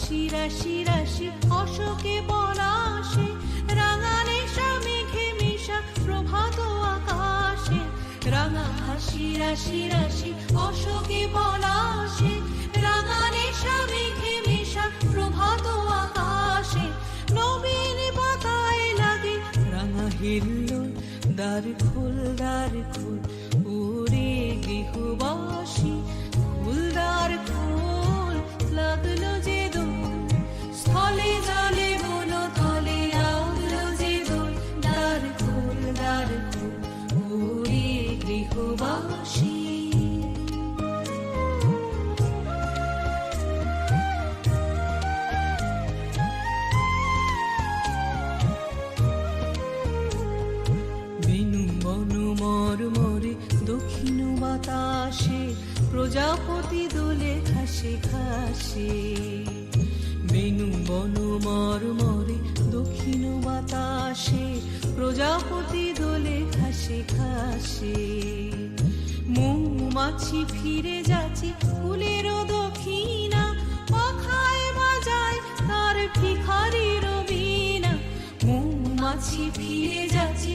হাসি রাশি রাশি অশোকে পলাশে, রাঙা নেশা মেঘে মিশা প্রভাত আকাশে। রাঙা হাসি রাশি রাশি অশোকে পলাশে, রাঙা নেশা মেঘে মিশা প্রভাত আকাশে। নবীন পাতায় লাগে রাঙা হিল্লোল, দ্বার খোল দ্বার খোল ওরে গৃহবাসী, খোল দ্বার খোল লাগলো যে দোল, স্থলে জলে বন তলে লাগলো যে দোল। দ্বার খোল ওরে গৃহবাসী। মরে দক্ষিণ বাতাসে, প্রজাপতি দোলে ঘাসে ঘাসে। বেনু বন মরে দক্ষিণ বাতাসে, প্রজাপতি দোলে ঘাসে ঘাসে। মৌমাছি ফিরে যাচ্ছে ফুলেরও দক্ষিণা, পাখায় বাজায় তার ভিখারির বীণা। মৌমাছি ফিরে যাচ্ছে